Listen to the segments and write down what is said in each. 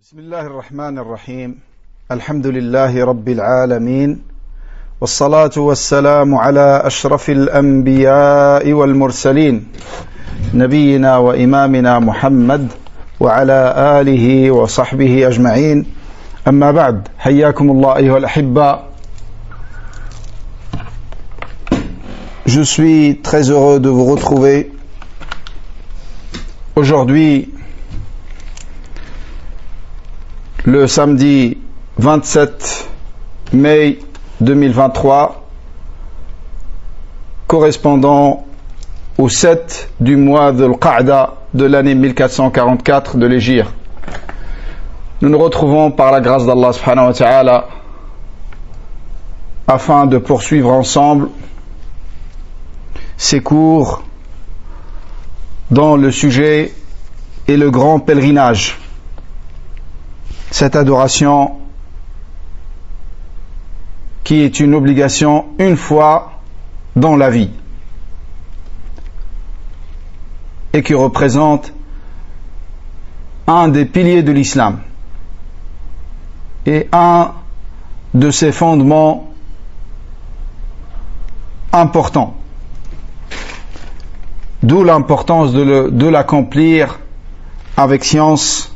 بسم الله الرحمن الرحيم الحمد لله رب العالمين والصلاة والسلام على أشرف الأنبياء والمرسلين نبينا وإمامنا محمد وعلى آله وصحبه أجمعين أما بعد حياكم الله أيها الأحبة. Je suis très heureux de vous retrouver aujourd'hui, le samedi 27 mai 2023, correspondant au 7 du mois de Al-Qa'da de l'année 1444 de l'Hégire. Nous nous retrouvons par la grâce d'Allah subhanahu wa ta'ala afin de poursuivre ensemble ces cours dans le sujet et le grand pèlerinage, cette adoration qui est une obligation une fois dans la vie et qui représente un des piliers de l'islam et un de ses fondements importants. D'où l'importance de l'accomplir avec science,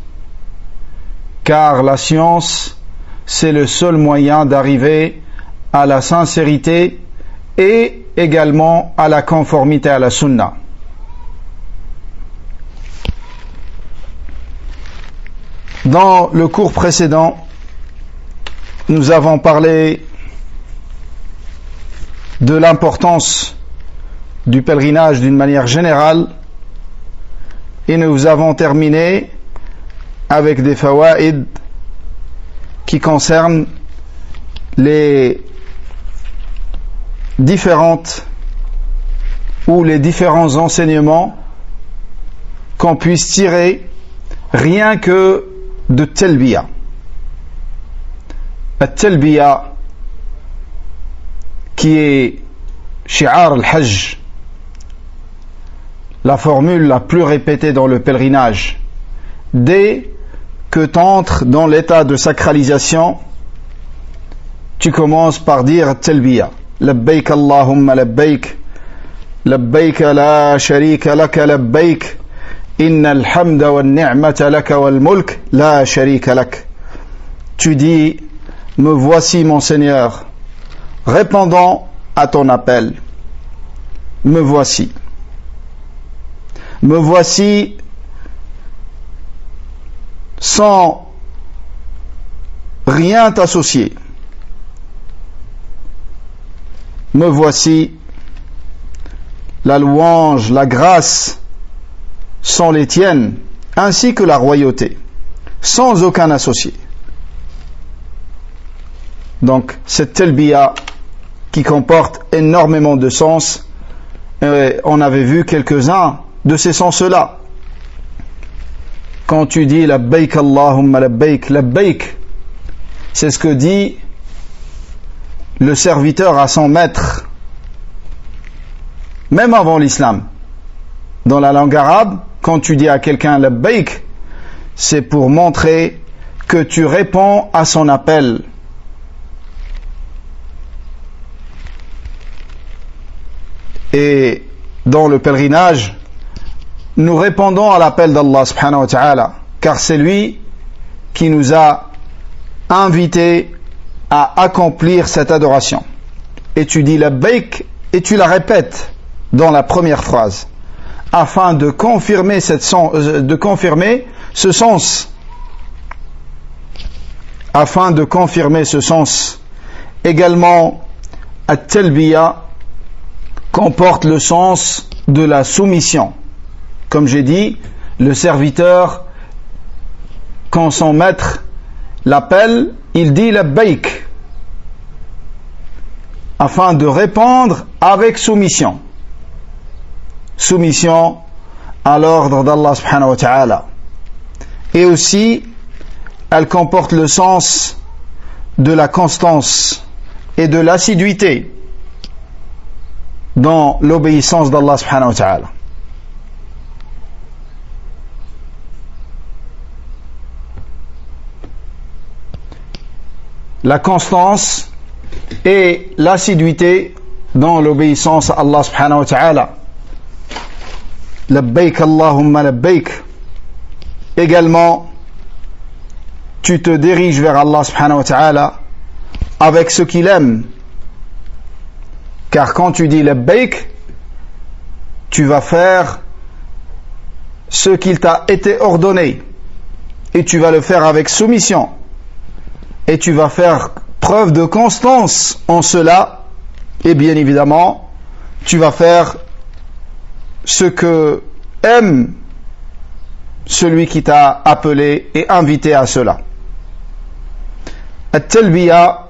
car la science, c'est le seul moyen d'arriver à la sincérité et également à la conformité à la sunna. Dans le cours précédent, nous avons parlé de l'importance du pèlerinage d'une manière générale et nous avons terminé avec des fawaïd qui concernent les différentes ou les différents enseignements qu'on puisse tirer rien que de Talbiya. La Talbiya qui est shi'ar al-hajj, la formule la plus répétée dans le pèlerinage. Dès que tu entres dans l'état de sacralisation, tu commences par dire Talbiya. Labbaik Allahumma labbaik, labbaik la sharika laka labbaik, innal hamda wal ni'mata laka wal mulk la sharika lak. Tu dis, me voici mon Seigneur, répondant à ton appel. Me voici. Me voici sans rien t'associer. Me voici, la louange, la grâce sont les tiennes, ainsi que la royauté, sans aucun associé. Donc, cette talbiya qui comporte énormément de sens, on avait vu quelques-uns de ces sens-là. Quand tu dis labbaik Allahumma labbaik, labbaik, c'est ce que dit le serviteur à son maître, même avant l'islam. Dans la langue arabe, quand tu dis à quelqu'un labbaik, c'est pour montrer que tu réponds à son appel. Et dans le pèlerinage, nous répondons à l'appel d'Allah subhanahu wa ta'ala, car c'est lui qui nous a invités à accomplir cette adoration. Et tu dis labbaik et tu la répètes dans la première phrase, afin de confirmer ce sens. Afin de confirmer ce sens. Également, at-talbiya comporte le sens de la soumission. Comme j'ai dit, le serviteur, quand son maître l'appelle, il dit labbaik, afin de répondre avec soumission. Soumission à l'ordre d'Allah subhanahu wa ta'ala. Et aussi, elle comporte le sens de la constance et de l'assiduité dans l'obéissance d'Allah subhanahu wa ta'ala. la constance et l'assiduité dans l'obéissance à Allah subhanahu wa ta'ala. Labbaik Allahumma labbaik. Également, tu te diriges vers Allah subhanahu wa ta'ala avec ce qu'il aime. Car quand tu dis labbaik, tu vas faire ce qu'il t'a été ordonné. Et tu vas le faire avec soumission. Et tu vas faire preuve de constance en cela. Et bien évidemment, tu vas faire ce que aime celui qui t'a appelé et invité à cela. At-talbiya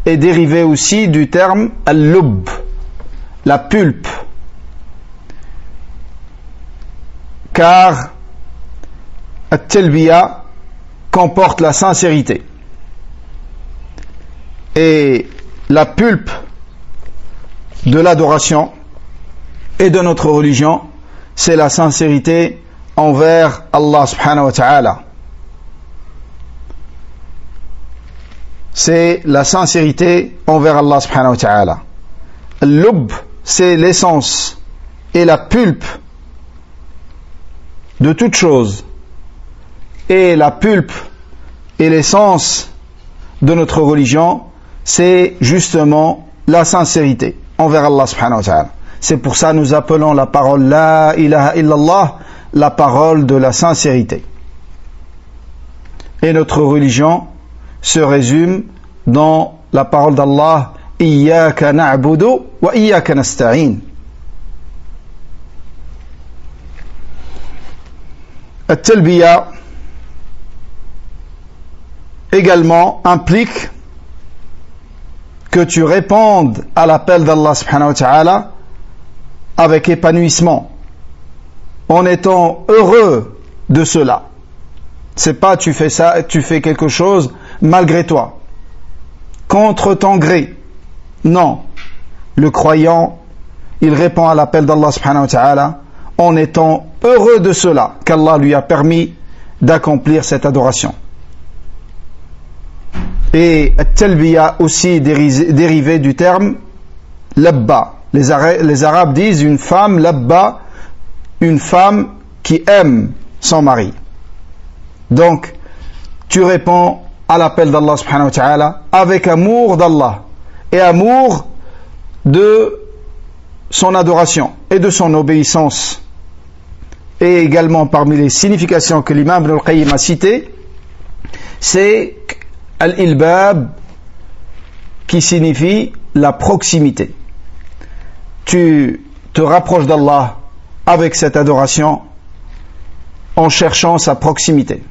est dérivé aussi du terme al-lub, la pulpe. Car at-talbiya comporte la sincérité. Et la pulpe de l'adoration et de notre religion, c'est la sincérité envers Allah subhanahu wa ta'ala. C'est la sincérité envers Allah subhanahu wa ta'ala. L'ub, c'est l'essence et la pulpe de toute chose. Et la pulpe et l'essence de notre religion, c'est justement la sincérité envers Allah subhanahu wa ta'ala. C'est pour ça que nous appelons la parole La ilaha illallah la parole de la sincérité. Et notre religion se résume dans la parole d'Allah Iyyaka na'budu wa iyyaka nasta'in. At-talbiya également implique que tu répondes à l'appel d'Allah subhanahu wa ta'ala avec épanouissement, en étant heureux de cela. C'est pas tu fais ça, tu fais quelque chose malgré toi, contre ton gré. Non. Le croyant, il répond à l'appel d'Allah subhanahu wa ta'ala en étant heureux de cela, qu'Allah lui a permis d'accomplir cette adoration. Et at-talbiya aussi dérivé du terme labba. Les Arabes disent une femme labba, une femme qui aime son mari. Donc, tu réponds à l'appel d'Allah subhanahu wa ta'ala avec amour d'Allah et amour de son adoration et de son obéissance. Et également parmi les significations que l'imam Ibn al-Qayyim a citées, c'est al-ilbab qui signifie la proximité. Tu te rapproches d'Allah avec cette adoration en cherchant sa proximité,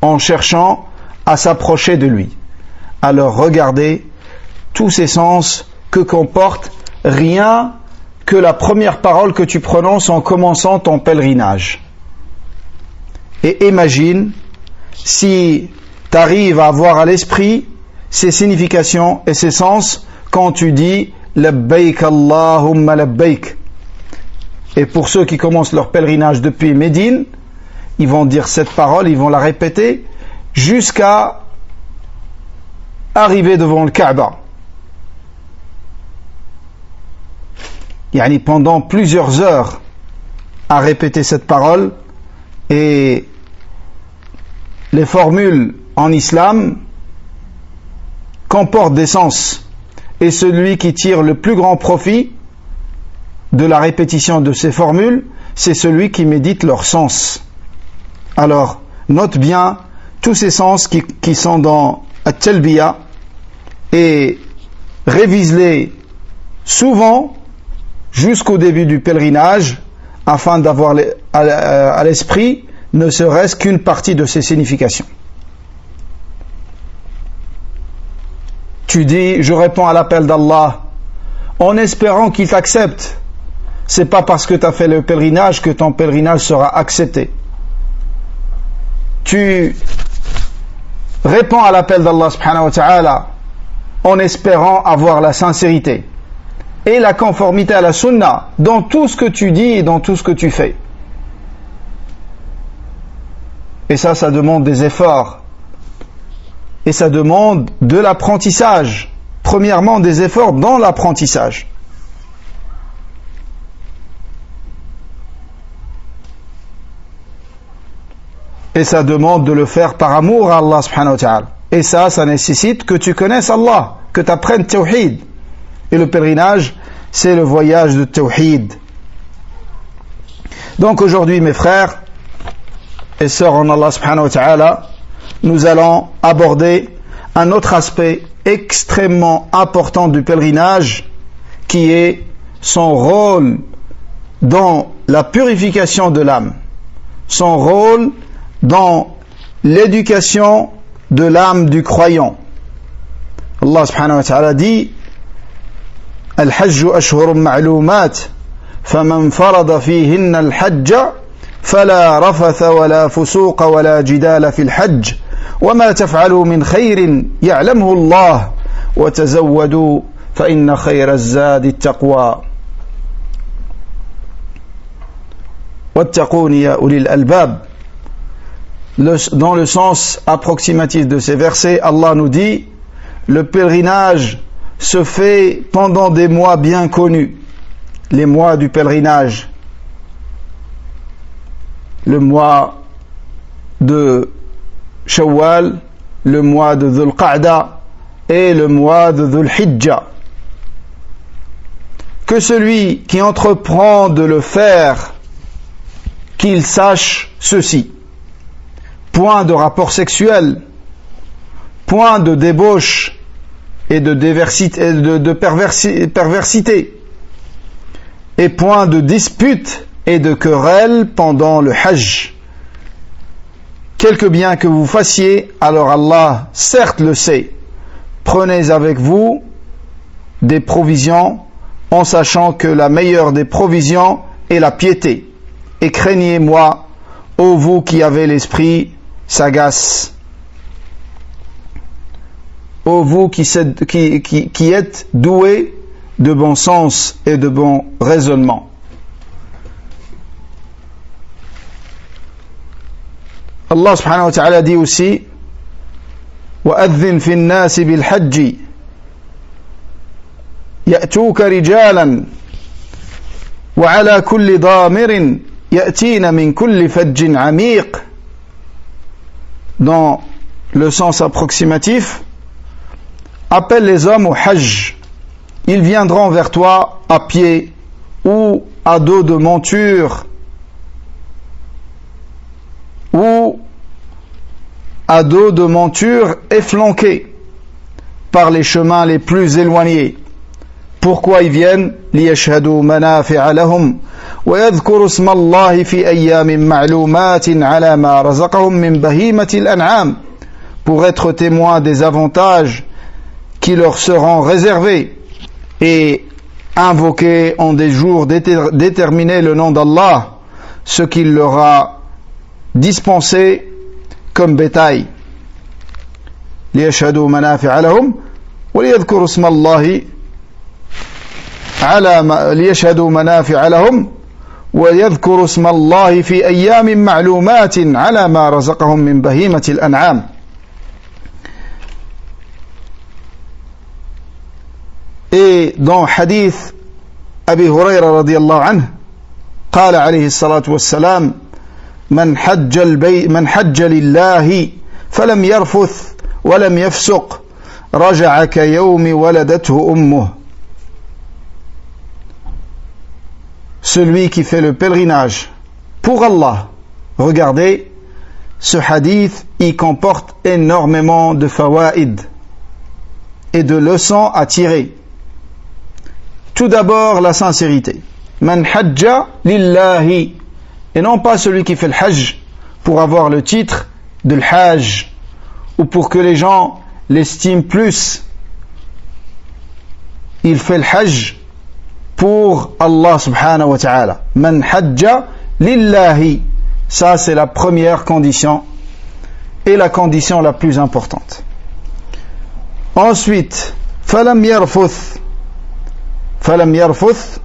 en cherchant à s'approcher de lui. Alors regardez tous ces sens que comporte rien que la première parole que tu prononces en commençant ton pèlerinage. Et imagine si tu arrives à avoir à l'esprit ces significations et ces sens quand tu dis Labbaik Allahumma labbaik. Et pour ceux qui commencent leur pèlerinage depuis Médine, ils vont dire cette parole, ils vont la répéter jusqu'à arriver devant le Kaaba. Yani pendant plusieurs heures à répéter cette parole. Et les formules en islam comportent des sens. Et celui qui tire le plus grand profit de la répétition de ces formules, c'est celui qui médite leur sens. Alors, note bien tous ces sens qui sont dans At-Talbiya et révise-les souvent jusqu'au début du pèlerinage afin d'avoir à l'esprit ne serait-ce qu'une partie de ces significations. Tu dis, je réponds à l'appel d'Allah en espérant qu'il t'accepte. C'est pas parce que tu as fait le pèlerinage que ton pèlerinage sera accepté. Tu réponds à l'appel d'Allah subhanahu wa ta'ala en espérant avoir la sincérité et la conformité à la sunna dans tout ce que tu dis et dans tout ce que tu fais. Et ça demande des efforts. et ça demande de l'apprentissage. Premièrement, des efforts dans l'apprentissage. Et ça demande de le faire par amour à Allah subhanahu wa ta'ala. Et ça nécessite que tu connaisses Allah, que tu apprennes Tawhid. Et le pèlerinage, c'est le voyage de Tawhid. Donc aujourd'hui, mes frères et sœurs en Allah subhanahu wa ta'ala, nous allons aborder un autre aspect extrêmement important du pèlerinage, qui est son rôle dans la purification de l'âme, son rôle dans l'éducation de l'âme du croyant. Allah subhanahu wa ta'ala dit: Al-Hajj ashhurun ma'lumat, faman farada fihinna al-hajj, fala rafatha wala fusuqa wala jidala fil hajj, wama taf'alu min khayrin ya'lamuhu Allah, wa tazawwadu fa inna khayra az-zadi at-taqwa. Wattaquni ya ulil albab. Dans le sens approximatif de ces versets, Allah nous dit: le pèlerinage se fait pendant des mois bien connus. Les mois du pèlerinage, le mois de Shawwal, le mois de Dhul Qa'da et le mois de Dhul Hijjah. Que celui qui entreprend de le faire, qu'il sache ceci: point de rapport sexuel, point de débauche et de perversité, et point de dispute et de querelle pendant le Hajj. Quelque bien que vous fassiez, alors Allah certes le sait. Prenez avec vous des provisions, en sachant que la meilleure des provisions est la piété. Et craignez-moi, ô vous qui avez l'esprit sagace, ô vous qui êtes doués de bon sens et de bon raisonnement. Allah subhanahu wa ta'ala dit aussi: وَأَذِّنْ فِي النَّاسِ بِالْحَجِّ يَأْتُوكَ رِجَالًا وَعَلَى كُلِّ ضَامِرٍ يَأْتِينَ مِنْ كُلِّ فَجٍّ عَمِيقٍ. Dans le sens approximatif, appelle les hommes au Hajj. Ils viendront vers toi à pied ou à dos de monture ou à dos de monture efflanqués par les chemins les plus éloignés. Pourquoi ils viennent? لِيَشْهَدُوا مَنَافِعَ لَهُمْ وَيَذْكُرُوا اسْمَ اللَّهِ فِي أَيَّامٍ مَعْلُومَاتٍ عَلَى مَا رَزَقَهُمْ مِنْ بَهِيمَةِ الْأَنْعَامِ, pour être témoins des avantages qui leur seront réservés, et invoquer en des jours déterminés le nom d'Allah, ce qu'il leur a dispensé comme bétail. لِيَشْهَدُوا مَنَافِعَ لَهُمْ وَلِيَذْكُرُوا اسْمَ اللَّهِ ليشهدوا منافع لهم ويذكروا اسم الله في أيام معلومات على ما رزقهم من بهيمة الأنعام. Et dans hadith Abi Hurayra radiyallahu anhu, قال عليه الصلاة والسلام: من حج لله فلم يرفث ولم يفسق رجع كيوم ولدته أمه. Celui qui fait le pèlerinage pour Allah. Regardez, ce hadith, il comporte énormément de fawaïd et de leçons à tirer. Tout d'abord, la sincérité. Man hajja lillahi, et non pas celui qui fait le hajj pour avoir le titre de l'hajj ou pour que les gens l'estiment plus. Il fait le hajj pour Allah subhanahu wa ta'ala. Man hajja lillahi. Ça, c'est la première condition et la condition la plus importante. Ensuite, falam yarfuth. Falam yarfuth.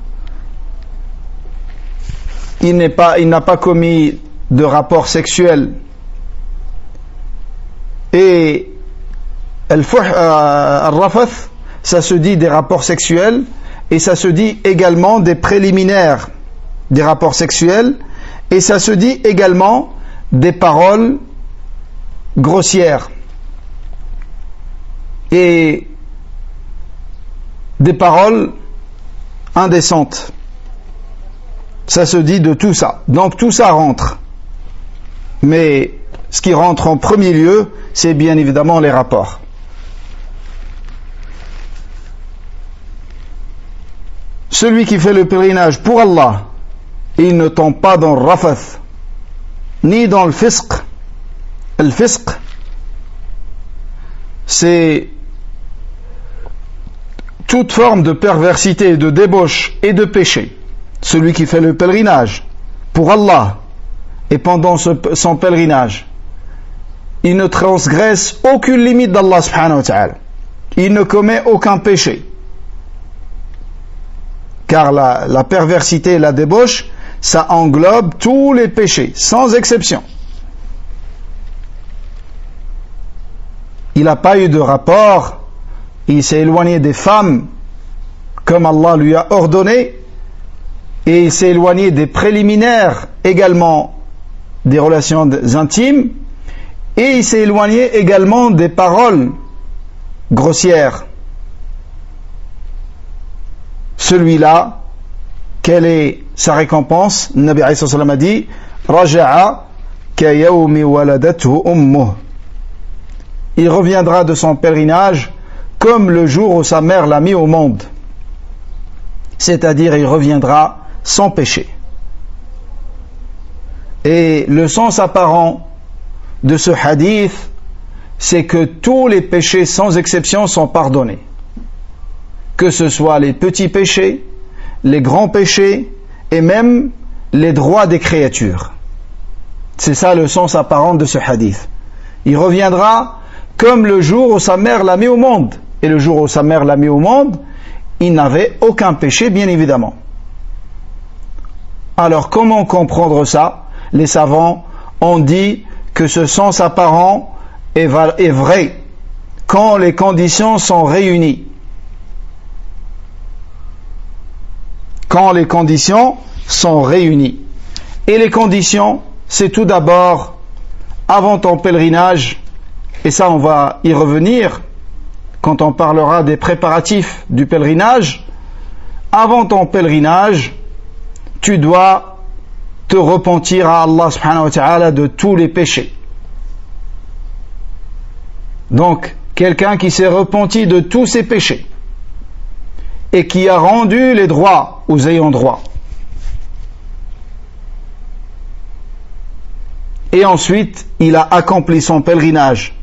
Il n'a pas commis de rapport sexuel. Et Al-rafath, ça se dit des rapports sexuels, et ça se dit également des préliminaires des rapports sexuels, et ça se dit également des paroles grossières et des paroles indécentes. Ça se dit de tout ça. Donc tout ça rentre. Mais ce qui rentre en premier lieu, c'est bien évidemment les rapports. Celui qui fait le pèlerinage pour Allah, il ne tombe pas dans le rafath, ni dans le fisq. Le fisq, c'est toute forme de perversité, de débauche et de péché. Celui qui fait le pèlerinage pour Allah et pendant son pèlerinage, il ne transgresse aucune limite d'Allah subhanahu wa ta'ala. Il ne commet aucun péché. Car la perversité et la débauche, ça englobe tous les péchés, sans exception. Il n'a pas eu de rapport, il s'est éloigné des femmes comme Allah lui a ordonné, et il s'est éloigné des préliminaires également des relations intimes, et il s'est éloigné également des paroles grossières. Celui-là, quelle est sa récompense? Le Nabi alayhi salam a dit Raja'a ka yawmi waladathu ummuh. Il reviendra de son pèlerinage comme le jour où sa mère l'a mis au monde. C'est-à-dire, il reviendra sans péché. Et le sens apparent de ce hadith, c'est que tous les péchés sans exception sont pardonnés. Que ce soit les petits péchés, les grands péchés et même les droits des créatures. C'est ça le sens apparent de ce hadith. Il reviendra comme le jour où sa mère l'a mis au monde. Et le jour où sa mère l'a mis au monde, il n'avait aucun péché, bien évidemment. Alors comment comprendre ça? Les savants ont dit que ce sens apparent est vrai quand les conditions sont réunies. Quand les conditions sont réunies. Et les conditions, c'est tout d'abord, avant ton pèlerinage, et ça on va y revenir quand on parlera des préparatifs du pèlerinage, avant ton pèlerinage, tu dois te repentir à Allah subhanahu wa ta'ala de tous les péchés. Donc, quelqu'un qui s'est repenti de tous ses péchés et qui a rendu les droits aux ayants droit. Et ensuite, il a accompli son pèlerinage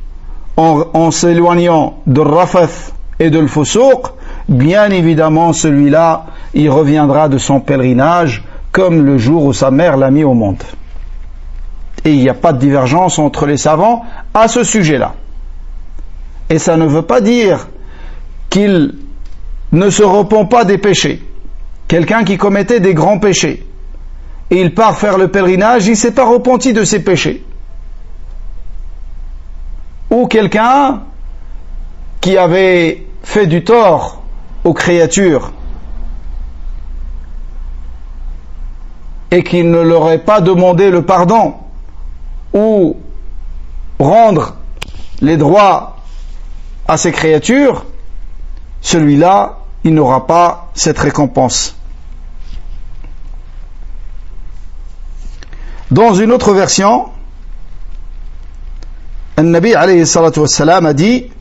en s'éloignant de rafath et de l'fusouq. Bien évidemment, celui-là, il reviendra de son pèlerinage comme le jour où sa mère l'a mis au monde. Et il n'y a pas de divergence entre les savants à ce sujet-là. Et ça ne veut pas dire qu'il ne se repent pas des péchés. Quelqu'un qui commettait des grands péchés, et il part faire le pèlerinage, il ne s'est pas repenti de ses péchés. Ou quelqu'un qui avait fait du tort aux créatures et qui ne leur aurait pas demandé le pardon ou rendre les droits à ces créatures, celui-là, il n'aura pas cette récompense. Dans une autre version, le Nabi alayhi salatu wassalam a dit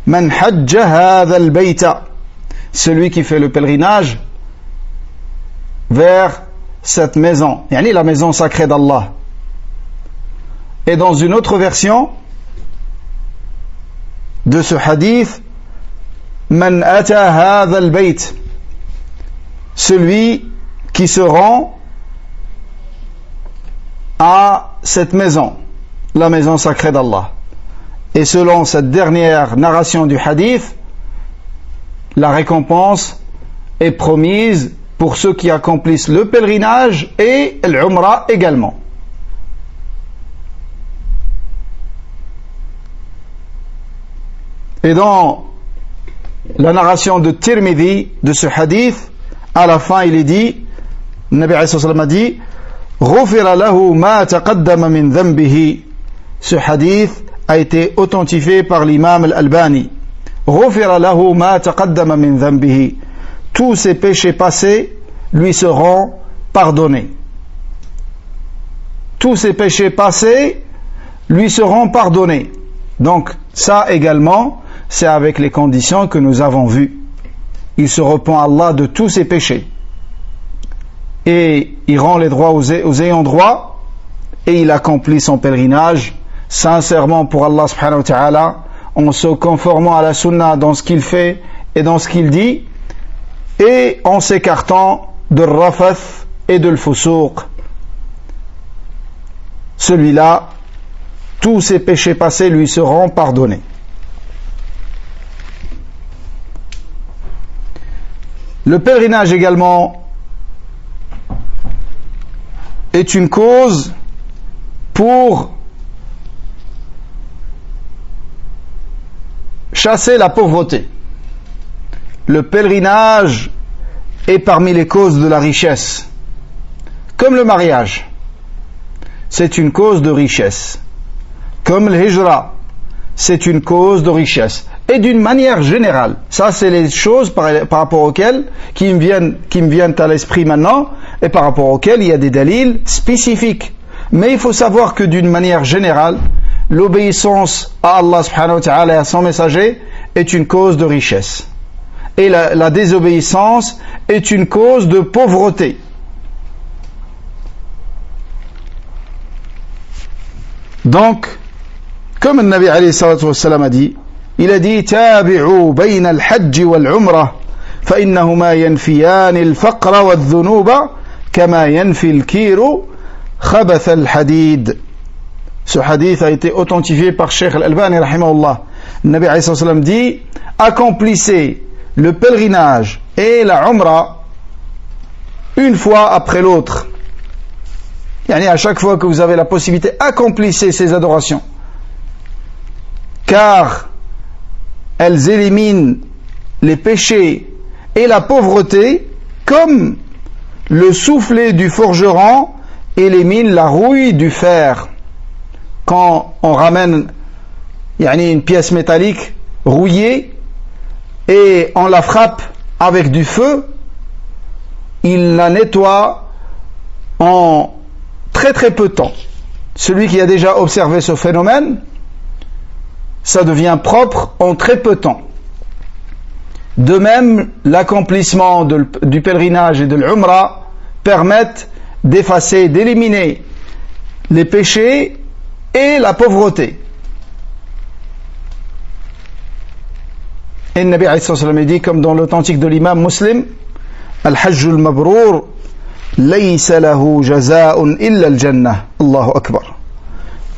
Man hajja hadha al-bayta, celui qui fait le pèlerinage vers cette maison, yani la maison sacrée d'Allah. Et dans une autre version de ce hadith, Man ata hadha al-bayt, celui qui se rend à cette maison, la maison sacrée d'Allah. Et selon cette dernière narration du hadith, la récompense est promise pour ceux qui accomplissent le pèlerinage et l'umrah également. Et dans la narration de Tirmidhi de ce hadith, à la fin il est dit, le Nabi alayhi salam a dit, غُفِرَ لَهُ مَا تَقَدَّمَ مِنْ ذَنْبِهِ. Ce hadith a été authentifié par l'imam al-Albani. غُفِرَ لَهُ مَا تَقَدَّمَ مِنْ ذَنْبِهِ. Tous ses péchés passés lui seront pardonnés. Tous ses péchés passés lui seront pardonnés. Donc ça également, c'est avec les conditions que nous avons vues. Il se repent à Allah de tous ses péchés. Et il rend les droits aux ayants droit, et il accomplit son pèlerinage sincèrement pour Allah subhanahu wa ta'ala, en se conformant à la sunna dans ce qu'il fait et dans ce qu'il dit, et en s'écartant de rafath et de l'fusouq. Celui-là, tous ses péchés passés lui seront pardonnés. Le pèlerinage également est une cause pour chasser la pauvreté. Le pèlerinage est parmi les causes de la richesse. Comme le mariage, c'est une cause de richesse. Comme le hijra, c'est une cause de richesse. Et d'une manière générale, ça c'est les choses par rapport auxquelles qui me viennent à l'esprit maintenant, et par rapport auxquelles il y a des dalils spécifiques. Mais il faut savoir que d'une manière générale, l'obéissance à Allah subhanahu wa ta'ala et à son messager est une cause de richesse. Et la désobéissance est une cause de pauvreté. Donc, comme le Nabi alayhi salatu wassalam a dit, il a dit تابعوا بين الحج والعمرة فإنهما ينفيان الفقر والذنوب كما ينفي الكير خبث الحديد. Ce hadith a été authentifié par Cheikh Al-Albani rahimahullah. Le Nabi alayhi sallam dit, accomplissez le pèlerinage et la umrah une fois après l'autre. Yani à chaque fois que vous avez la possibilité, accomplissez ces adorations, car elles éliminent les péchés et la pauvreté comme le soufflet du forgeron élimine la rouille du fer. Quand on ramène une pièce métallique rouillée et on la frappe avec du feu, il la nettoie en très très peu de temps. Celui qui a déjà observé ce phénomène, ça devient propre en très peu de temps. De même, l'accomplissement du pèlerinage et de l'umrah permettent d'effacer, d'éliminer les péchés et la pauvreté. Et le Nabi alayhi sallam dit, comme dans l'authentique de l'imam Muslim, Al-Hajj al-Mabrour laysa lahu jaza'un illa al-Jannah. Allahu Akbar.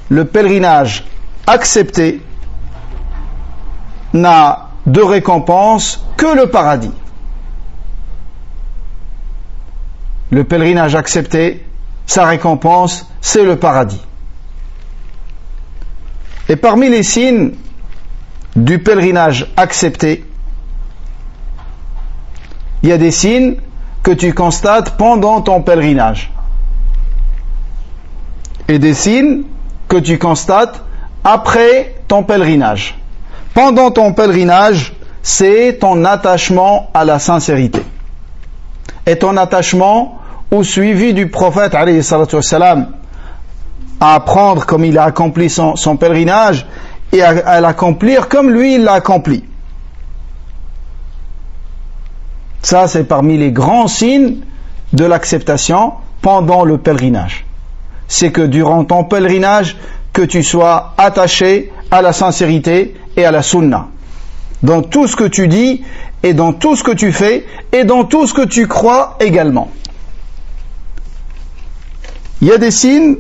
Le pèlerinage accepté n'a de récompense que le paradis. Le pèlerinage accepté, sa récompense, c'est le paradis. Et parmi les signes du pèlerinage accepté, il y a des signes que tu constates pendant ton pèlerinage et des signes que tu constates après ton pèlerinage. Pendant ton pèlerinage, c'est ton attachement à la sincérité et ton attachement au suivi du prophète alayhi salatu wassalam, à apprendre comme il a accompli son pèlerinage et à l'accomplir comme lui il l'a accompli. Ça, c'est parmi les grands signes de l'acceptation pendant le pèlerinage. C'est que durant ton pèlerinage, que tu sois attaché à la sincérité et à la sunna. Dans tout ce que tu dis, et dans tout ce que tu fais, et dans tout ce que tu crois également. Il y a des signes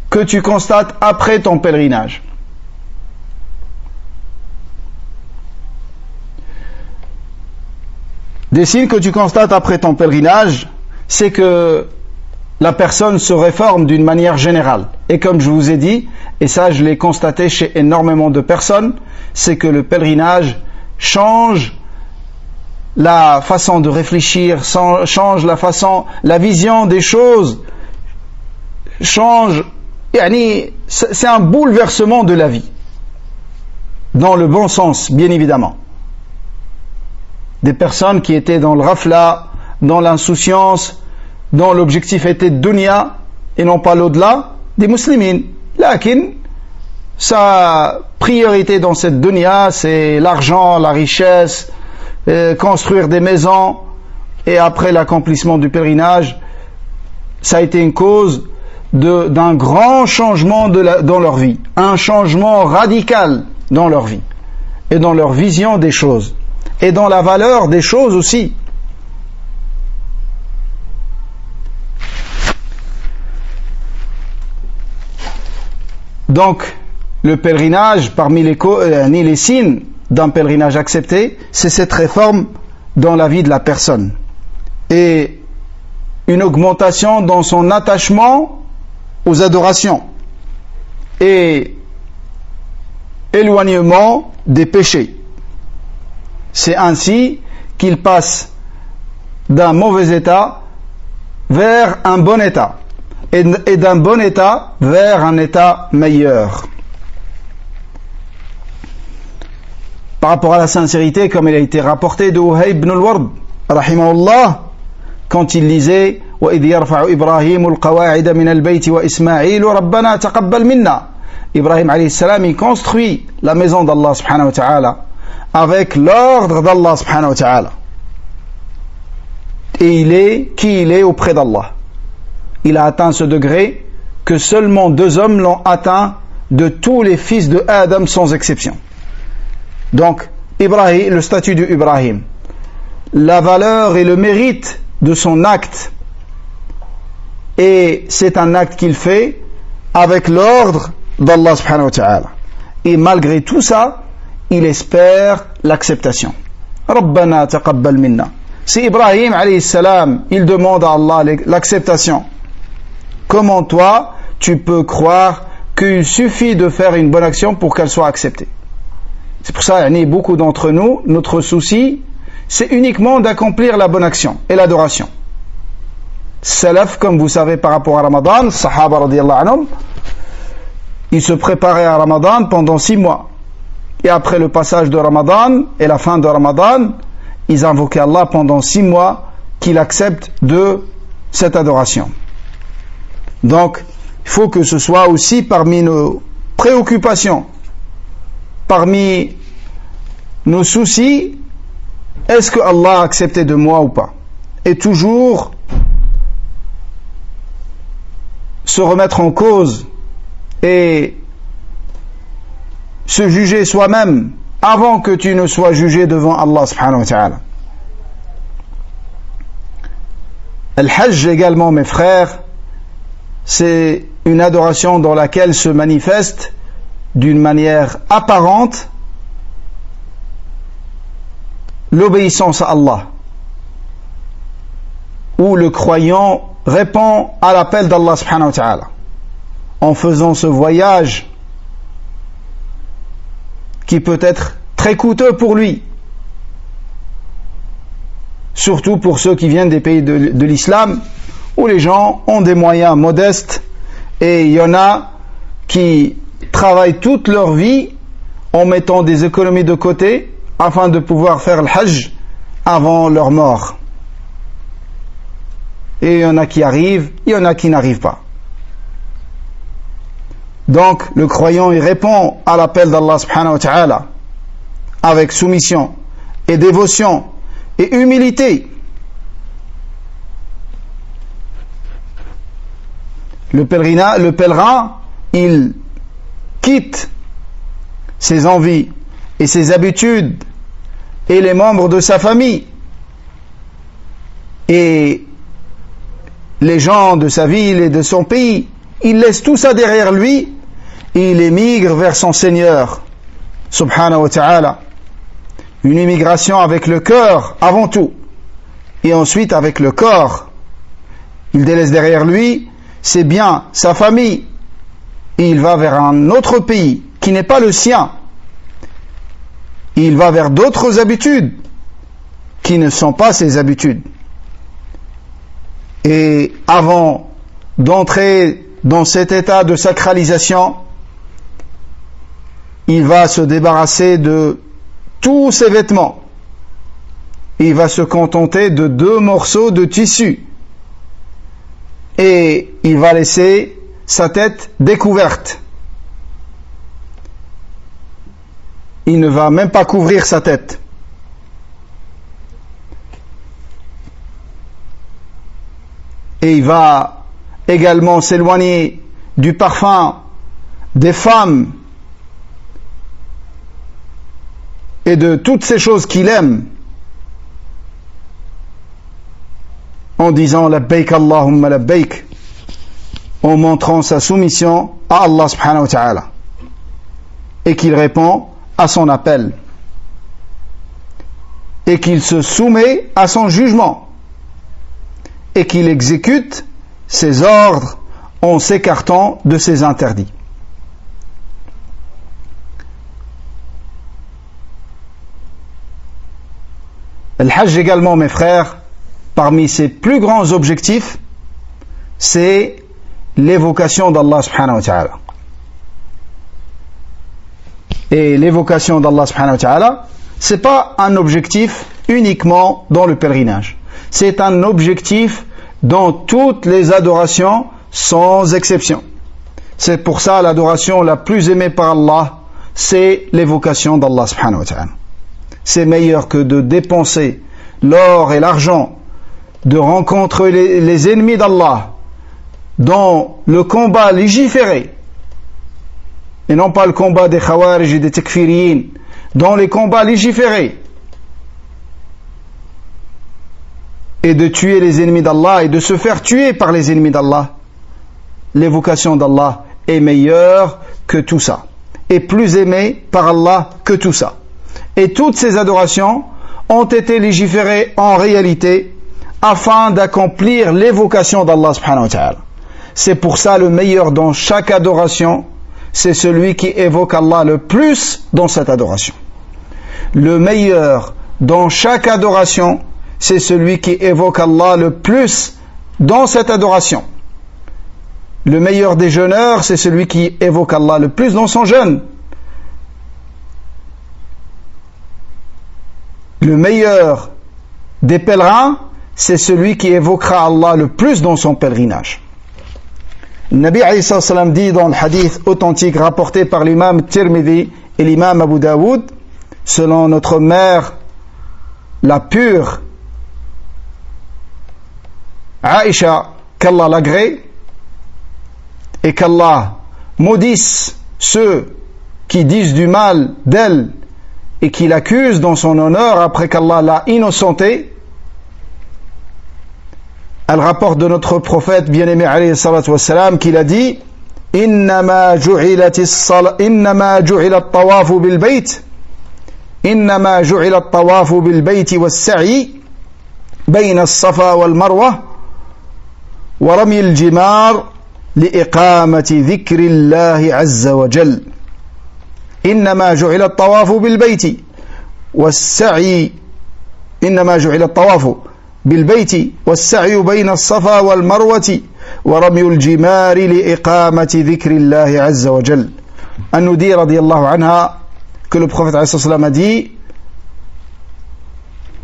que tu constates après ton pèlerinage. Des signes que tu constates après ton pèlerinage, c'est que la personne se réforme d'une manière générale. Et comme je vous ai dit, et ça je l'ai constaté chez énormément de personnes, c'est que le pèlerinage change la façon de réfléchir, change la vision des choses, change, c'est un bouleversement de la vie. Dans le bon sens, bien évidemment. Des personnes qui étaient dans le rafla, dans l'insouciance, dont l'objectif était dunya et non pas l'au-delà, des musulmans. Lakin, sa priorité dans cette dunya, c'est l'argent, la richesse, construire des maisons, et après l'accomplissement du pèlerinage, ça a été une cause d'un grand changement dans leur vie, un changement radical dans leur vie, et dans leur vision des choses, et dans la valeur des choses aussi. Donc, le pèlerinage, parmi les signes d'un pèlerinage accepté, c'est cette réforme dans la vie de la personne. Et une augmentation dans son attachement aux adorations. Et éloignement des péchés. C'est ainsi qu'il passe d'un mauvais état vers un bon état. Et d'un bon état vers un état meilleur. Par rapport à la sincérité, comme il a été rapporté de Wahib ibn al-Ward, rahimahullah, quand il lisait وَإِذْ يَرْفَعُ إِبْرَاهِيمُ الْقَوَاعِدَ مِنَ الْبَيْتِ وَإِسْمَاعِيلُ رَبَّنَا تَقَبَّلْ مِنَّا. Ibrahim alayhi salam, il construit la maison d'Allah subhanahu wa ta'ala avec l'ordre d'Allah subhanahu wa ta'ala. Et il est auprès d'Allah. Il a atteint ce degré que seulement 2 hommes l'ont atteint de tous les fils de Adam sans exception. Donc, Ibrahim, le statut de Ibrahim, la valeur et le mérite de son acte, et c'est un acte qu'il fait avec l'ordre d'Allah subhanahu wa ta'ala. Et malgré tout ça, il espère l'acceptation. Rabbana taqabbal minna. Si Ibrahim alayhi salam, il demande à Allah l'acceptation, comment toi, tu peux croire qu'il suffit de faire une bonne action pour qu'elle soit acceptée? C'est pour ça, beaucoup d'entre nous, notre souci, c'est uniquement d'accomplir la bonne action et l'adoration. Salaf, comme vous savez par rapport à Ramadan, Sahaba radiyallahu anhum, ils se préparaient à Ramadan pendant 6 mois. Et après le passage de Ramadan et la fin de Ramadan, ils invoquaient Allah pendant 6 mois qu'il accepte de cette adoration. Donc, il faut que ce soit aussi parmi nos préoccupations, parmi nos soucis, est-ce que Allah a accepté de moi ou pas? Et toujours se remettre en cause et se juger soi-même avant que tu ne sois jugé devant Allah subhanahu wa ta'ala. Al-Hajj également, mes frères, c'est une adoration dans laquelle se manifeste d'une manière apparente l'obéissance à Allah, où le croyant répond à l'appel d'Allah subhanahu wa ta'ala en faisant ce voyage qui peut être très coûteux pour lui, surtout pour ceux qui viennent des pays de l'islam où les gens ont des moyens modestes, et il y en a qui travaillent toute leur vie en mettant des économies de côté afin de pouvoir faire le hajj avant leur mort. Et il y en a qui arrivent, il y en a qui n'arrivent pas. Donc le croyant, il répond à l'appel d'Allah subhanahu wa ta'ala avec soumission et dévotion et humilité. Le pèlerin, il quitte ses envies et ses habitudes et les membres de sa famille et les gens de sa ville et de son pays. Il laisse tout ça derrière lui et il émigre vers son Seigneur subhanahu wa ta'ala. Une immigration avec le cœur avant tout, et ensuite avec le corps. il délaisse derrière lui ses biens, sa famille, et il va vers un autre pays qui n'est pas le sien. Il va vers d'autres habitudes qui ne sont pas ses habitudes. Et avant d'entrer dans cet état de sacralisation, il va se débarrasser de tous ses vêtements. Il va se contenter de 2 morceaux de tissu. Et il va laisser sa tête découverte. Il ne va même pas couvrir sa tête. Et il va également s'éloigner du parfum des femmes et de toutes ces choses qu'il aime, en disant labbaik Allahumma labbaik, en montrant sa soumission à Allah subhanahu wa ta'ala, et qu'il répond à son appel et qu'il se soumet à son jugement et qu'il exécute ses ordres en s'écartant de ses interdits. Le Hajj également, mes frères, parmi ses plus grands objectifs, c'est l'évocation d'Allah subhanahu wa ta'ala. Et l'évocation d'Allah subhanahu wa ta'ala, c'est pas un objectif uniquement dans le pèlerinage. C'est un objectif dans toutes les adorations sans exception. C'est pour ça l'adoration la plus aimée par Allah, c'est l'évocation d'Allah subhanahu wa ta'ala. C'est meilleur que de dépenser l'or et l'argent, de rencontrer les ennemis d'Allah dans le combat légiféré, et non pas le combat des khawarij et des takfiriyin, dans les combats légiférés, et de tuer les ennemis d'Allah et de se faire tuer par les ennemis d'Allah. L'évocation d'Allah est meilleure que tout ça, et plus aimée par Allah que tout ça. Et toutes ces adorations ont été légiférées en réalité afin d'accomplir l'évocation d'Allah subhanahu wa ta'ala. C'est pour ça le meilleur dans chaque adoration, c'est celui qui évoque Allah le plus dans cette adoration. Le meilleur dans chaque adoration, c'est celui qui évoque Allah le plus dans cette adoration. Le meilleur des jeûneurs, c'est celui qui évoque Allah le plus dans son jeûne. Le meilleur des pèlerins, c'est celui qui évoquera Allah le plus dans son pèlerinage. Nabi alayhi salam dit dans le hadith authentique rapporté par l'imam Tirmidhi et l'imam Abu Daoud, selon notre mère la pure Aïcha, qu'Allah l'agrée, et qu'Allah maudisse ceux qui disent du mal d'elle et qui l'accusent dans son honneur après qu'Allah l'a innocentée. Elle rapporte de notre prophète bien-aimé alayhi salatu wassalam qu'il a dit: innama ju'ila at-tawafu bil bayt was-sa'i bayna as-safa wal marwa wa ramy al-jimar li'iqamati dhikri Allah azza wa jal. إنما جعل الطواف بالبيت والسعي بين الصفا والمروة ورمي الجمار لإقامة ذكر الله عز وجل. Elle nous dit رضي الله عنها que le prophète عليه الصلاة والسلام a dit: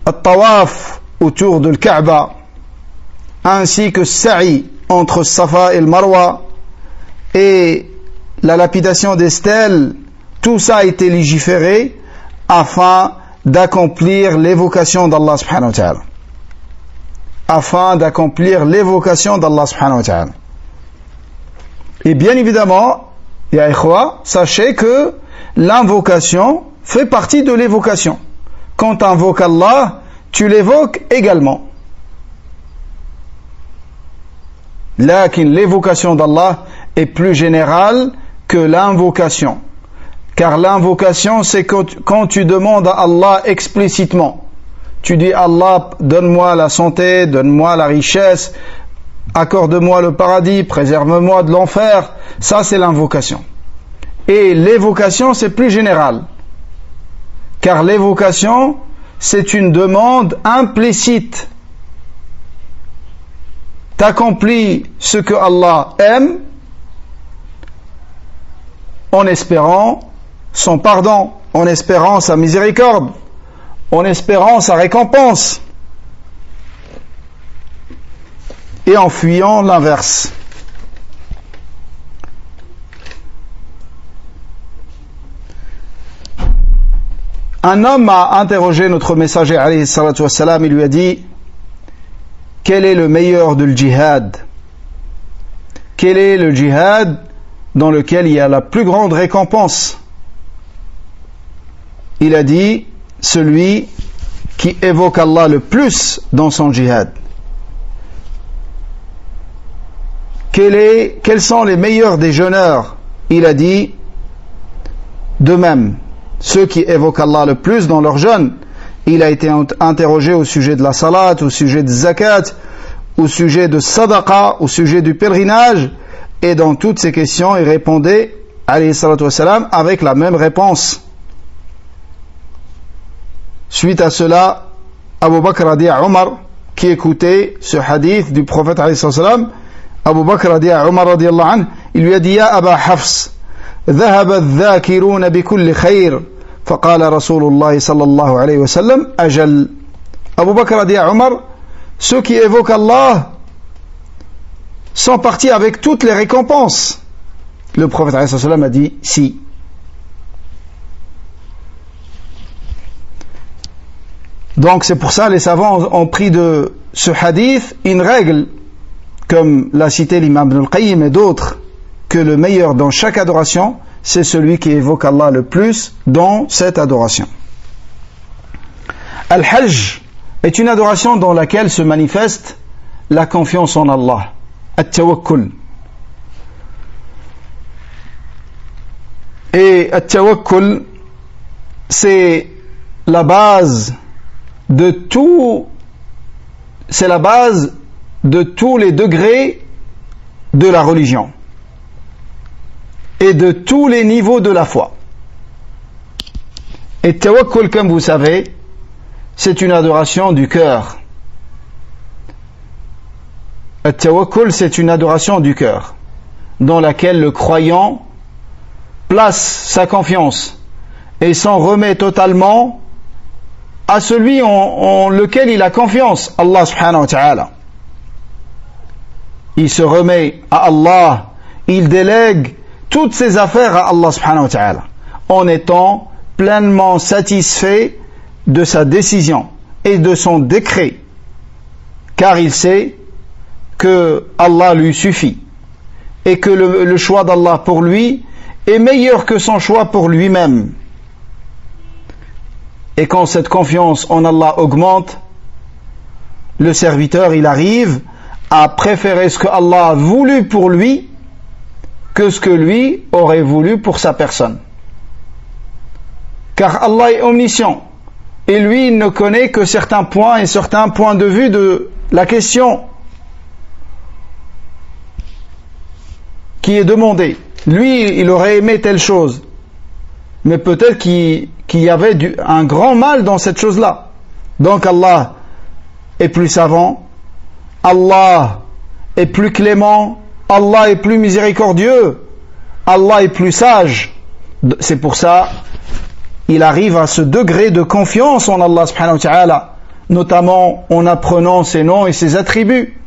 الطواف autour de Kaaba ainsi que sa'i entre Safa et le Marwa et la lapidation des stèles, tout ça a été légiféré afin d'accomplir l'évocation d'Allah subhanahu wa ta'ala. Afin d'accomplir l'évocation d'Allah subhanahu wa ta'ala. Et bien évidemment, ya ikhwa, sachez que l'invocation fait partie de l'évocation. Quand tu invoques Allah, tu l'évoques également. Lakin l'évocation d'Allah est plus générale que l'invocation. Car l'invocation, c'est quand tu demandes à Allah explicitement. Tu dis: Allah, donne-moi la santé, donne-moi la richesse, accorde-moi le paradis, préserve-moi de l'enfer, ça c'est l'invocation. Et l'évocation c'est plus général, car l'évocation c'est une demande implicite. T'accomplis ce que Allah aime en espérant son pardon, en espérant sa miséricorde, en espérant sa récompense, et en fuyant l'inverse. Un homme a interrogé notre messager alayhi salatu wassalam, il lui a dit: quel est le meilleur de le djihad? Quel est le djihad dans lequel il y a la plus grande récompense? Il a dit: celui qui évoque Allah le plus dans son djihad. Quels sont les meilleurs des jeûneurs? Il a dit: de même, ceux qui évoquent Allah le plus dans leur jeûne. Il a été interrogé au sujet de la salat, au sujet de zakat, au sujet de sadaqa, au sujet du pèlerinage, et dans toutes ces questions, il répondait, alayhi salatu wassalam, avec la même réponse. Suite à cela, Abu Bakr a dit à Omar, qui écoutait ce hadith du prophète alayhi salatu wassalam, Abu Bakr a dit à Omar radiallahu anhu, il lui a dit: Ya Aba Hafs, ذهب الذاكرون بكل خير فقال رسول الله صلى الله عليه وسلم أجل. Abu Bakr a dit à Omar: ceux qui évoquent Allah sont partis avec toutes les récompenses. Le prophète alayhi sallam a dit: si. Donc c'est pour ça les savants ont pris de ce hadith une règle, comme l'a cité l'imam Ibn al-Qayyim et d'autres, que le meilleur dans chaque adoration, c'est celui qui évoque Allah le plus dans cette adoration. Al-Hajj est une adoration dans laquelle se manifeste la confiance en Allah, at-tawakkul. Et at-tawakkul, c'est la base de tout, c'est la base de tous les degrés de la religion et de tous les niveaux de la foi. Et tawakkul, comme vous savez, c'est une adoration du cœur. At-tawakkul, c'est une adoration du cœur, dans laquelle le croyant place sa confiance et s'en remet totalement à celui en lequel il a confiance, Allah subhanahu wa ta'ala. Il se remet à Allah, il délègue toutes ses affaires à Allah subhanahu wa ta'ala, en étant pleinement satisfait de sa décision et de son décret, car il sait que Allah lui suffit et que le choix d'Allah pour lui est meilleur que son choix pour lui-même. Et quand cette confiance en Allah augmente, le serviteur, il arrive à préférer ce que Allah a voulu pour lui que ce que lui aurait voulu pour sa personne. Car Allah est omniscient et lui, il ne connaît que certains points et certains points de vue de la question qui est demandée. Lui, il aurait aimé telle chose, mais peut-être qu'il y avait un grand mal dans cette chose-là. Donc Allah est plus savant, Allah est plus clément, Allah est plus miséricordieux, Allah est plus sage. C'est pour ça il arrive à ce degré de confiance en Allah subhanahu wa ta'ala, notamment en apprenant ses noms et ses attributs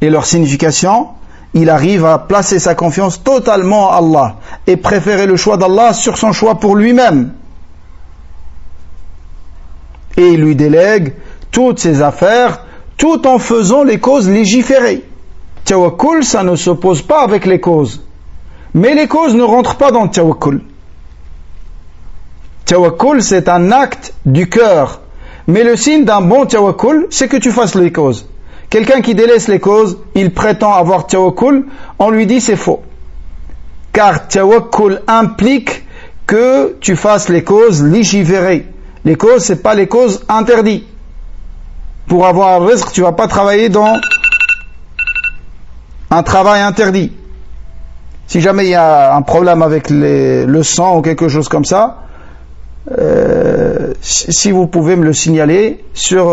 et leur signification. Il arrive à placer sa confiance totalement à Allah et préférer le choix d'Allah sur son choix pour lui-même. Et il lui délègue toutes ses affaires, tout en faisant les causes légiférées. Tawakkul, ça ne s'oppose pas avec les causes. Mais les causes ne rentrent pas dans le tawakkul. Tawakkul, c'est un acte du cœur. Mais le signe d'un bon tawakkul, c'est que tu fasses les causes. Quelqu'un qui délaisse les causes, il prétend avoir tawakkul, on lui dit c'est faux. Car tawakkul implique que tu fasses les causes légiférées. Les causes, c'est pas les causes interdites. Pour avoir un rizq, tu vas pas travailler dans un travail interdit. Si jamais il y a un problème avec le sang ou quelque chose comme ça, si vous pouvez me le signaler sur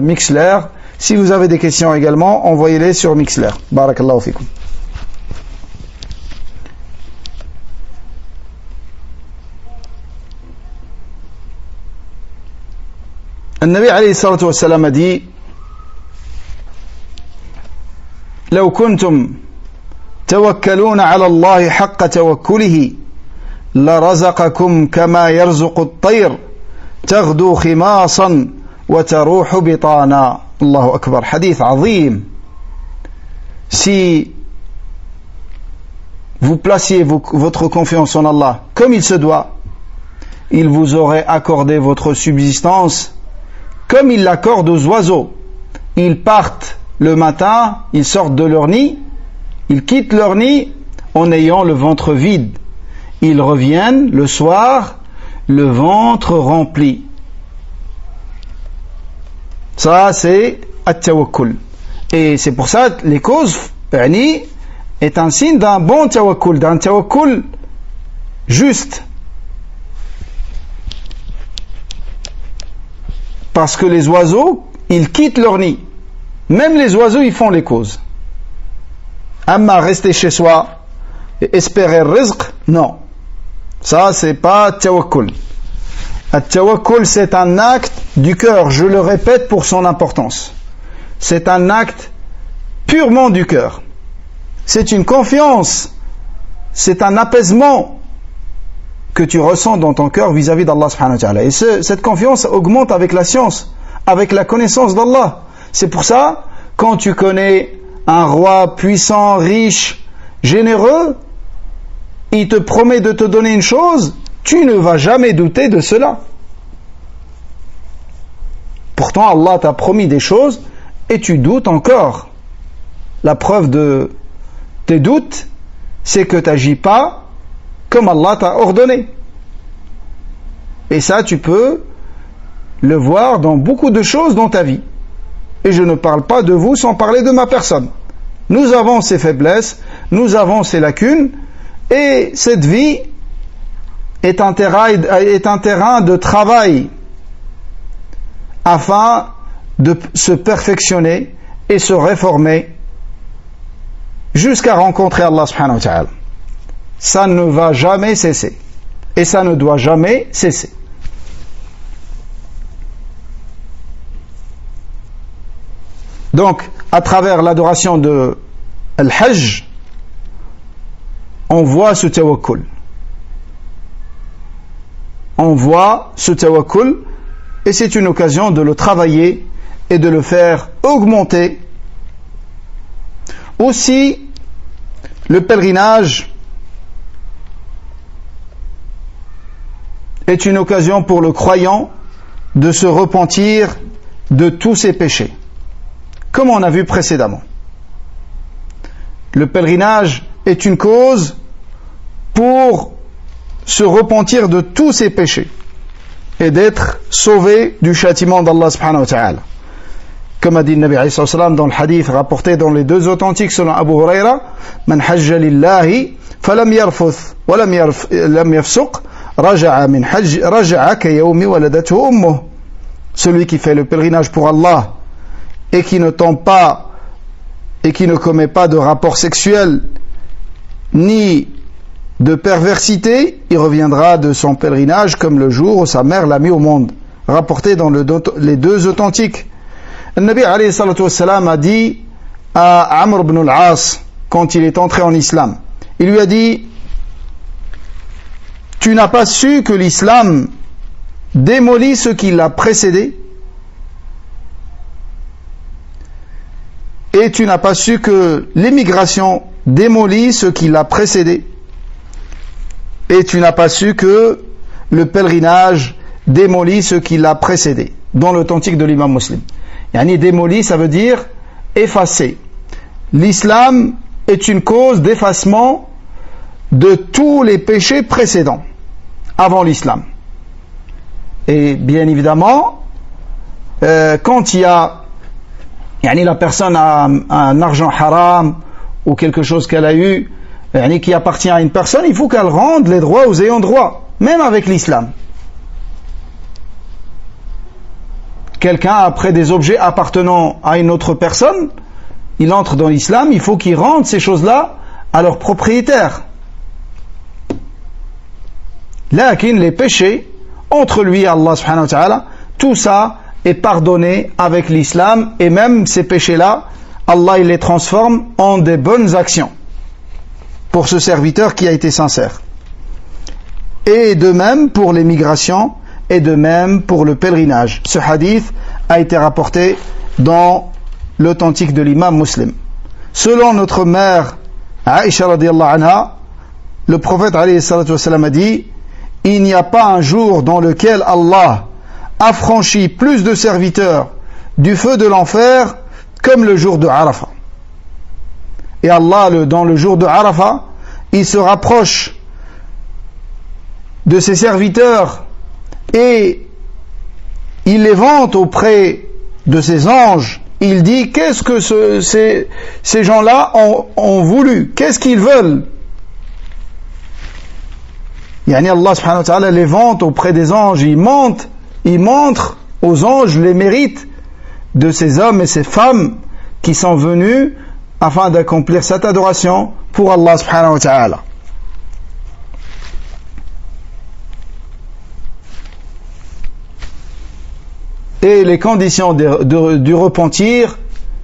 Mixler. Si vous avez des questions également, envoyez-les sur Mixler. Barakallahu fikum. النبي عليه الصلاة والسلام dit لو كنتم توكلون على الله حق توكله لرزقكم كما يرزق الطير تغدو خماصا وتروح بطانا. Allahu Akbar, hadith azim. Si vous placiez votre confiance en Allah comme il se doit, il vous aurait accordé votre subsistance comme il l'accorde aux oiseaux. Ils partent le matin, ils sortent de leur nid, ils quittent leur nid en ayant le ventre vide. Ils reviennent le soir, le ventre rempli. Ça, c'est at-tawakkul. Et c'est pour ça que les causes, est un signe d'un bon tawakkul, d'un tawakkul juste. Parce que les oiseaux, ils quittent leur nid. Même les oiseaux, ils font les causes. Amma rester chez soi et espérer le rizq, non. Ça, c'est pas tawakkul. At-tawakkul, c'est un acte du cœur, je le répète pour son importance. C'est un acte purement du cœur. C'est une confiance, c'est un apaisement que tu ressens dans ton cœur vis-à-vis d'Allah subhanahu wa ta'ala. Et cette confiance augmente avec la science, avec la connaissance d'Allah. C'est pour ça, quand tu connais un roi puissant, riche, généreux, il te promet de te donner une chose, tu ne vas jamais douter de cela. Pourtant, Allah t'a promis des choses et tu doutes encore. La preuve de tes doutes, c'est que tu n'agis pas comme Allah t'a ordonné. Et ça, tu peux le voir dans beaucoup de choses dans ta vie. Et je ne parle pas de vous sans parler de ma personne. Nous avons ces faiblesses, nous avons ces lacunes, et cette vie est un terrain de travail afin de se perfectionner et se réformer jusqu'à rencontrer Allah subhanahu wa ta'ala. Ça ne va jamais cesser et ça ne doit jamais cesser. Donc, à travers l'adoration de Al-Hajj, on voit ce tawakkul. On voit ce tawakkul et c'est une occasion de le travailler et de le faire augmenter. Aussi, le pèlerinage est une occasion pour le croyant de se repentir de tous ses péchés, comme on a vu précédemment. Le pèlerinage est une cause pour se repentir de tous ses péchés et d'être sauvé du châtiment d'Allah subhanahu wa ta'ala. Comme a dit le Nabi alayhi sallam dans le hadith rapporté dans les deux authentiques selon Abu Huraira, Man hajja lillahi falam yarfuth wa lam yafsuq raja'a ka yawmi waladathu ummuh. Celui qui fait le pèlerinage pour Allah et qui ne tombe pas et qui ne commet pas de rapport sexuel ni de perversité, il reviendra de son pèlerinage comme le jour où sa mère l'a mis au monde. Rapporté dans les deux authentiques. Le Nabi alayhi salatu wassalam a dit à Amr ibn al-As, quand il est entré en islam, il lui a dit: tu n'as pas su que l'islam démolit ce qui l'a précédé, et tu n'as pas su que l'émigration démolit ce qui l'a précédé, et tu n'as pas su que le pèlerinage démolit ce qui l'a précédé, dans l'authentique de l'imam Muslim. Yani démoli, ça veut dire effacer. L'islam est une cause d'effacement de tous les péchés précédents, avant l'islam. Et bien évidemment, quand il y a, yani la personne a un argent haram, ou quelque chose qu'elle a eu qui appartient à une personne, il faut qu'elle rende les droits aux ayants droit, même avec l'islam. Quelqu'un après des objets appartenant à une autre personne, il entre dans l'islam, il faut qu'il rende ces choses-là à leur propriétaire. Lakin les péchés entre lui et Allah subhanahu wa ta'ala, tout ça est pardonné avec l'islam, et même ces péchés-là, Allah il les transforme en des bonnes actions pour ce serviteur qui a été sincère. Et de même pour les migrations, et de même pour le pèlerinage. Ce hadith a été rapporté dans l'authentique de l'imam Muslim. Selon notre mère Aïcha radiyallahu anha, le prophète alayhi salatu wassalam a dit: il n'y a pas un jour dans lequel Allah affranchit plus de serviteurs du feu de l'enfer comme le jour de Arafat. Et Allah, dans le jour de Arafat, il se rapproche de ses serviteurs et il les vante auprès de ses anges. Il dit: qu'est-ce que ces gens-là ont voulu? Qu'est-ce qu'ils veulent? Yani Allah subhanahu wa ta'ala les vante auprès des anges. Il montre aux anges les mérites de ces hommes et ces femmes qui sont venus afin d'accomplir cette adoration pour Allah subhanahu wa ta'ala. Et les conditions du repentir,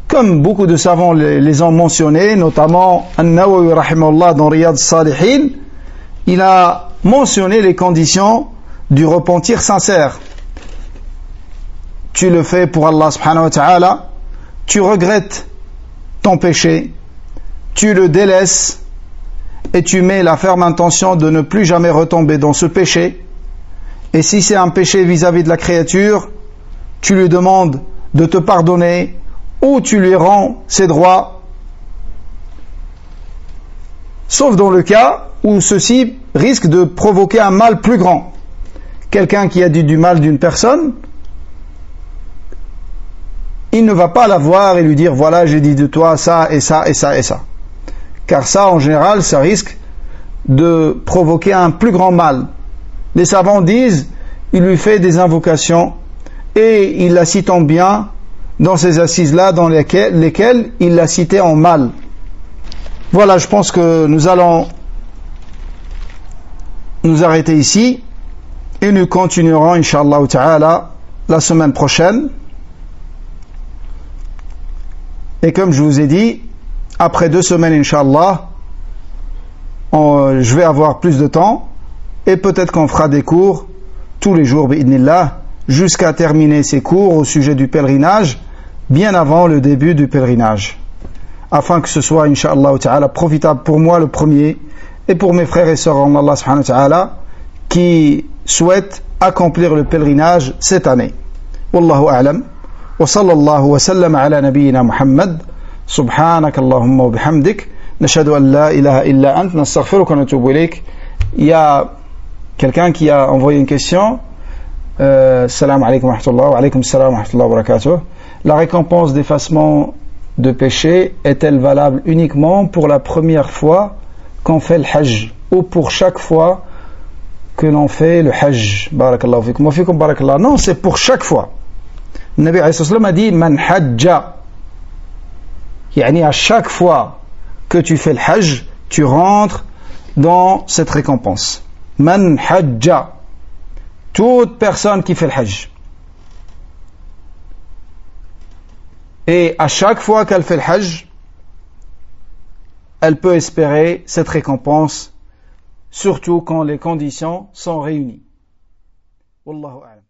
comme beaucoup de savants les ont mentionné, notamment An-Nawawi rahimahullah dans Riyad Salihin, il a mentionné les conditions du repentir sincère. Tu le fais pour Allah subhanahu wa ta'ala, tu regrettes ton péché, tu le délaisses et tu mets la ferme intention de ne plus jamais retomber dans ce péché. Et si c'est un péché vis-à-vis de la créature, tu lui demandes de te pardonner ou tu lui rends ses droits, sauf dans le cas où ceci risque de provoquer un mal plus grand. Quelqu'un qui a dit du mal d'une personne, il ne va pas la voir et lui dire: voilà, j'ai dit de toi ça et ça et ça et ça. Car ça, en général, ça risque de provoquer un plus grand mal. Les savants disent: il lui fait des invocations et il la cite en bien dans ces assises-là dans lesquelles il l'a cité en mal. Voilà, je pense que nous allons nous arrêter ici et nous continuerons, Inch'Allah ta'ala, la semaine prochaine. Et comme je vous ai dit, après 2 semaines, Inch'Allah, je vais avoir plus de temps et peut-être qu'on fera des cours tous les jours, bi'idnillah, jusqu'à terminer ces cours au sujet du pèlerinage, bien avant le début du pèlerinage, afin que ce soit, Inch'Allah ta'ala, profitable pour moi le premier et pour mes frères et sœurs en Allah subhanahu wa ta'ala qui souhaitent accomplir le pèlerinage cette année. Wallahu a'lam. Wa sallallahu wa sallam ala nabiyyina Muhammad. Subhanak Allahumma wa bihamdik. Nashhadu an la ilaha illa ant. Nastaghfiruka wa natubu ilayk. Il y a quelqu'un qui a envoyé une question. Salam alaykum wa rahmatullah. Wa alaykum salam wa rahmatullah wa barakatuh. La récompense d'effacement de péché est-elle valable uniquement pour la première fois qu'on fait le hajj ou pour chaque fois que l'on fait le hajj? Barakallahu fikum wa fikum barakallah. Non, c'est pour chaque fois. Le Nabi alayhi salam a dit: man hajja, yani à chaque fois que tu fais le hajj, tu rentres dans cette récompense. Man hajja, toute personne qui fait le hajj. Et à chaque fois qu'elle fait le hajj, elle peut espérer cette récompense, surtout quand les conditions sont réunies. Wallahu a'lam.